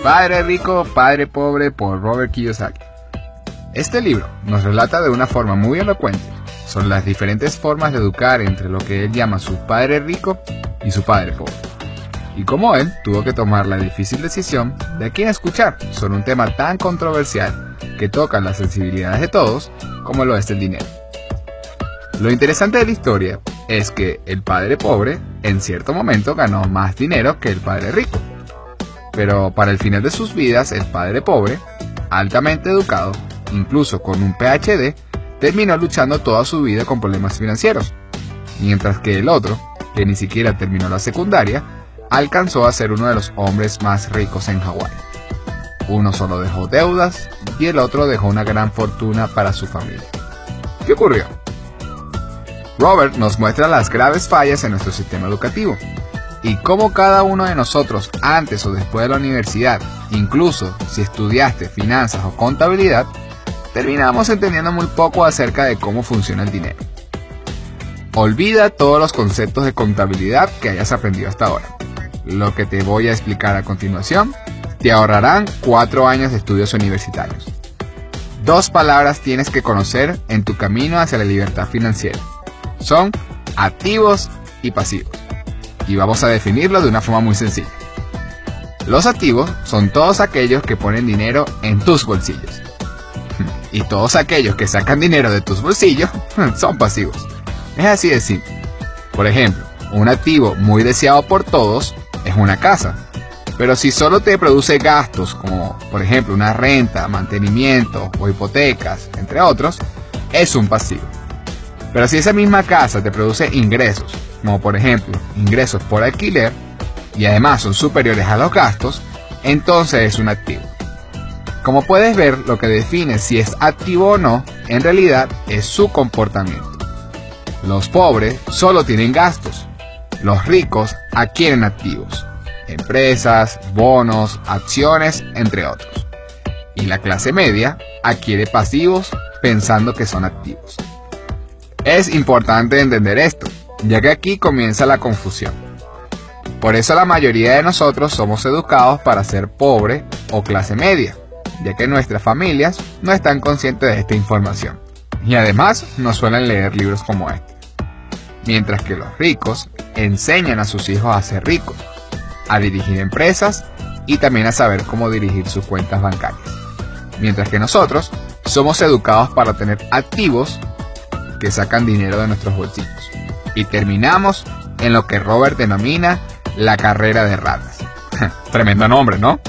Padre rico, padre pobre por Robert Kiyosaki. Este libro nos relata de una forma muy elocuente sobre las diferentes formas de educar entre lo que él llama su padre rico y su padre pobre, y cómo él tuvo que tomar la difícil decisión de a quién escuchar sobre un tema tan controversial que toca las sensibilidades de todos como lo es el dinero. Lo interesante de la historia es que el padre pobre en cierto momento ganó más dinero que el padre rico, pero para el final de sus vidas el padre pobre, altamente educado, incluso con un PhD, terminó luchando toda su vida con problemas financieros, mientras que el otro, que ni siquiera terminó la secundaria, alcanzó a ser uno de los hombres más ricos en Hawái. Uno solo dejó deudas y el otro dejó una gran fortuna para su familia. ¿Qué ocurrió? Robert nos muestra las graves fallas en nuestro sistema educativo y cómo cada uno de nosotros antes o después de la universidad, incluso si estudiaste finanzas o contabilidad, terminamos entendiendo muy poco acerca de cómo funciona el dinero. Olvida todos los conceptos de contabilidad que hayas aprendido hasta ahora. Lo que te voy a explicar a continuación te ahorrarán 4 años de estudios universitarios. 2 palabras tienes que conocer en tu camino hacia la libertad financiera. Son activos y pasivos. Y vamos a definirlo de una forma muy sencilla. Los activos son todos aquellos que ponen dinero en tus bolsillos. Y todos aquellos que sacan dinero de tus bolsillos son pasivos. Es así de simple. Por ejemplo, un activo muy deseado por todos es una casa. Pero si solo te produce gastos como, por ejemplo, una renta, mantenimiento o hipotecas, entre otros, es un pasivo. Pero si esa misma casa te produce ingresos, como por ejemplo ingresos por alquiler, y además son superiores a los gastos, entonces es un activo. Como puedes ver, lo que define si es activo o no, en realidad es su comportamiento. Los pobres solo tienen gastos, los ricos adquieren activos, empresas, bonos, acciones, entre otros. Y la clase media adquiere pasivos pensando que son activos. Es importante entender esto, ya que aquí comienza la confusión. Por eso la mayoría de nosotros somos educados para ser pobre o clase media, ya que nuestras familias no están conscientes de esta información. Y además no suelen leer libros como este. Mientras que los ricos enseñan a sus hijos a ser ricos, a dirigir empresas y también a saber cómo dirigir sus cuentas bancarias. Mientras que nosotros somos educados para tener activos que sacan dinero de nuestros bolsillos. Y terminamos en lo que Robert denomina la carrera de ratas. Tremendo nombre, ¿no?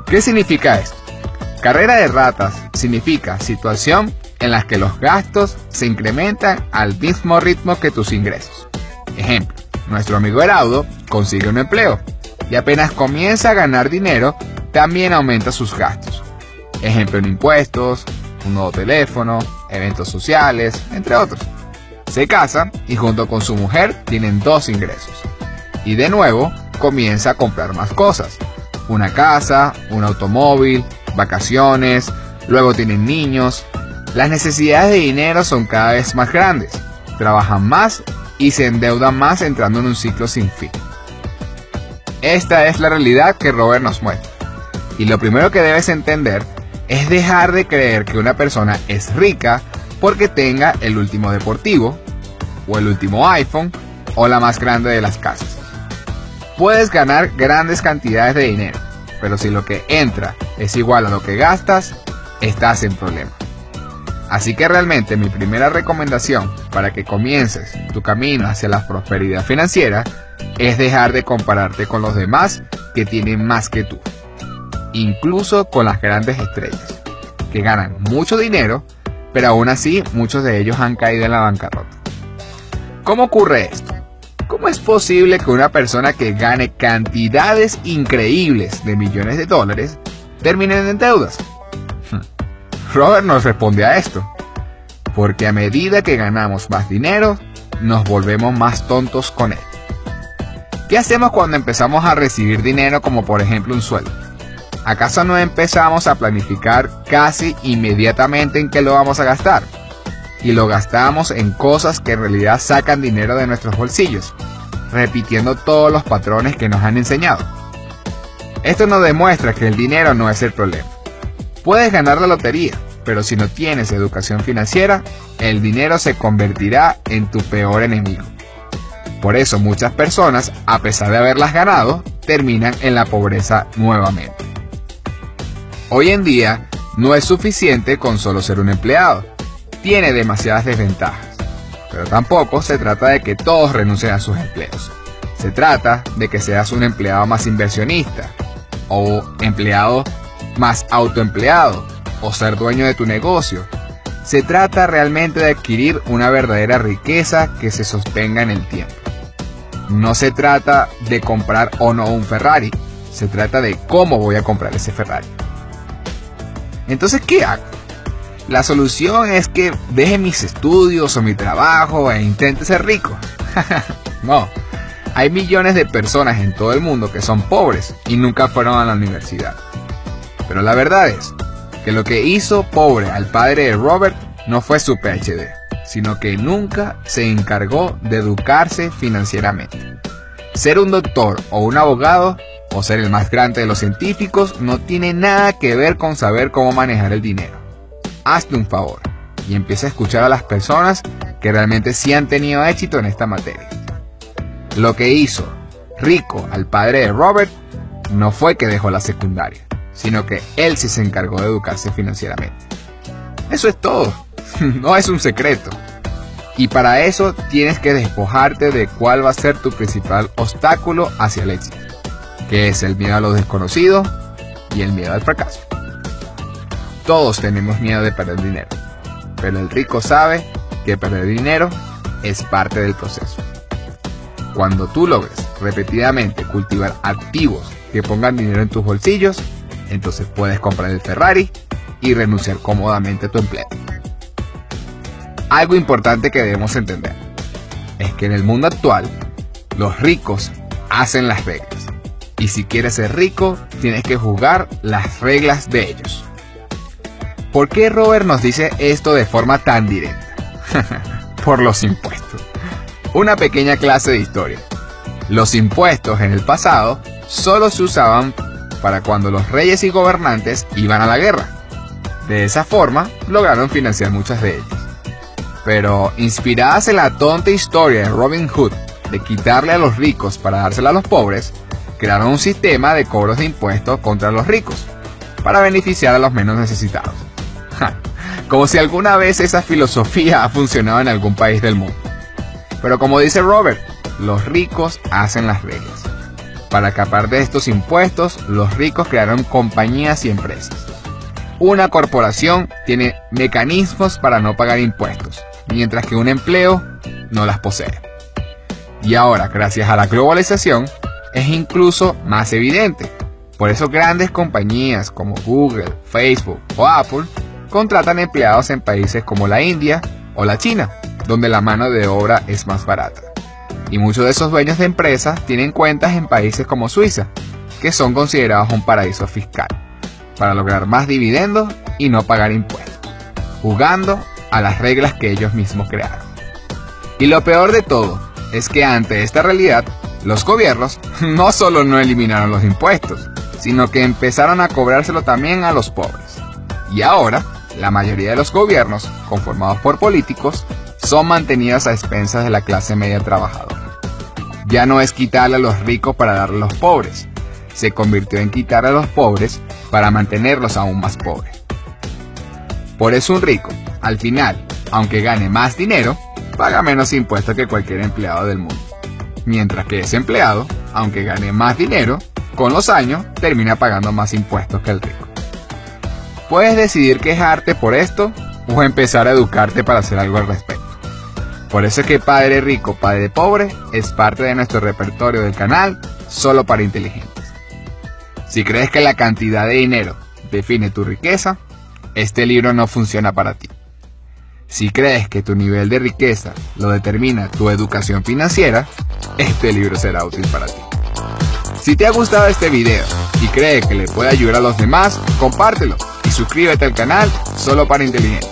¿Qué significa esto? Carrera de ratas significa situación en la que los gastos se incrementan al mismo ritmo que tus ingresos. Ejemplo, nuestro amigo Heraudo consigue un empleo y apenas comienza a ganar dinero, también aumenta sus gastos. Ejemplo en impuestos, un nuevo teléfono, eventos sociales, entre otros. Se casa y junto con su mujer tienen 2 ingresos. Y de nuevo comienza a comprar más cosas. Una casa, un automóvil, vacaciones, luego tienen niños. Las necesidades de dinero son cada vez más grandes. Trabajan más y se endeudan más entrando en un ciclo sin fin. Esta es la realidad que Robert nos muestra. Y lo primero que debes entender es dejar de creer que una persona es rica porque tenga el último deportivo, o el último iPhone, o la más grande de las casas. Puedes ganar grandes cantidades de dinero, pero si lo que entra es igual a lo que gastas, estás en problemas. Así que realmente mi primera recomendación para que comiences tu camino hacia la prosperidad financiera es dejar de compararte con los demás que tienen más que tú. Incluso con las grandes estrellas, que ganan mucho dinero, pero aún así muchos de ellos han caído en la bancarrota. ¿Cómo ocurre esto? ¿Cómo es posible que una persona que gane cantidades increíbles de millones de dólares termine en deudas? Robert nos responde a esto, porque a medida que ganamos más dinero, nos volvemos más tontos con él. ¿Qué hacemos cuando empezamos a recibir dinero como por ejemplo un sueldo? ¿Acaso no empezamos a planificar casi inmediatamente en qué lo vamos a gastar? Y lo gastamos en cosas que en realidad sacan dinero de nuestros bolsillos, repitiendo todos los patrones que nos han enseñado. Esto nos demuestra que el dinero no es el problema. Puedes ganar la lotería, pero si no tienes educación financiera, el dinero se convertirá en tu peor enemigo. Por eso muchas personas, a pesar de haberlas ganado, terminan en la pobreza nuevamente. Hoy en día, no es suficiente con solo ser un empleado. Tiene demasiadas desventajas. Pero tampoco se trata de que todos renuncien a sus empleos. Se trata de que seas un empleado más inversionista, o empleado más autoempleado, o ser dueño de tu negocio. Se trata realmente de adquirir una verdadera riqueza que se sostenga en el tiempo. No se trata de comprar o no un Ferrari, se trata de cómo voy a comprar ese Ferrari. Entonces, ¿qué hago? La solución es que deje mis estudios o mi trabajo e intente ser rico. No, hay millones de personas en todo el mundo que son pobres y nunca fueron a la universidad. Pero la verdad es que lo que hizo pobre al padre de Robert no fue su PhD, sino que nunca se encargó de educarse financieramente. Ser un doctor o un abogado, o ser el más grande de los científicos, no tiene nada que ver con saber cómo manejar el dinero. Hazte un favor y empieza a escuchar a las personas que realmente sí han tenido éxito en esta materia. Lo que hizo rico al padre de Robert no fue que dejó la secundaria, sino que él sí se encargó de educarse financieramente. Eso es todo, no es un secreto. Y para eso tienes que despojarte de cuál va a ser tu principal obstáculo hacia el éxito, que es el miedo a lo desconocido y el miedo al fracaso. Todos tenemos miedo de perder dinero, pero el rico sabe que perder dinero es parte del proceso. Cuando tú logres repetidamente cultivar activos que pongan dinero en tus bolsillos, entonces puedes comprar el Ferrari y renunciar cómodamente a tu empleo. Algo importante que debemos entender es que en el mundo actual, los ricos hacen las reglas. Y si quieres ser rico, tienes que jugar las reglas de ellos. ¿Por qué Robert nos dice esto de forma tan directa? Por los impuestos. Una pequeña clase de historia. Los impuestos en el pasado solo se usaban para cuando los reyes y gobernantes iban a la guerra. De esa forma, lograron financiar muchas de ellas. Pero, inspiradas en la tonta historia de Robin Hood de quitarle a los ricos para dársela a los pobres, crearon un sistema de cobros de impuestos contra los ricos, para beneficiar a los menos necesitados. Como si alguna vez esa filosofía ha funcionado en algún país del mundo. Pero como dice Robert, los ricos hacen las reglas. Para escapar de estos impuestos, los ricos crearon compañías y empresas. Una corporación tiene mecanismos para no pagar impuestos, mientras que un empleo no las posee. Y ahora, gracias a la globalización, es incluso más evidente. Por eso grandes compañías como Google, Facebook o Apple contratan empleados en países como la India o la China, donde la mano de obra es más barata. Y muchos de esos dueños de empresas tienen cuentas en países como Suiza, que son considerados un paraíso fiscal, para lograr más dividendos y no pagar impuestos, jugando a las reglas que ellos mismos crearon. Y lo peor de todo es que ante esta realidad, los gobiernos no solo no eliminaron los impuestos, sino que empezaron a cobrárselo también a los pobres. Y ahora, la mayoría de los gobiernos, conformados por políticos, son mantenidos a expensas de la clase media trabajadora. Ya no es quitarle a los ricos para darle a los pobres, se convirtió en quitar a los pobres para mantenerlos aún más pobres. Por eso un rico, al final, aunque gane más dinero, paga menos impuestos que cualquier empleado del mundo. Mientras que ese empleado, aunque gane más dinero, con los años termina pagando más impuestos que el rico. Puedes decidir quejarte por esto o empezar a educarte para hacer algo al respecto. Por eso es que Padre Rico, Padre Pobre es parte de nuestro repertorio del canal solo para inteligentes. Si crees que la cantidad de dinero define tu riqueza, este libro no funciona para ti. Si crees que tu nivel de riqueza lo determina tu educación financiera, este libro será útil para ti. Si te ha gustado este video y crees que le puede ayudar a los demás, compártelo y suscríbete al canal solo para inteligentes.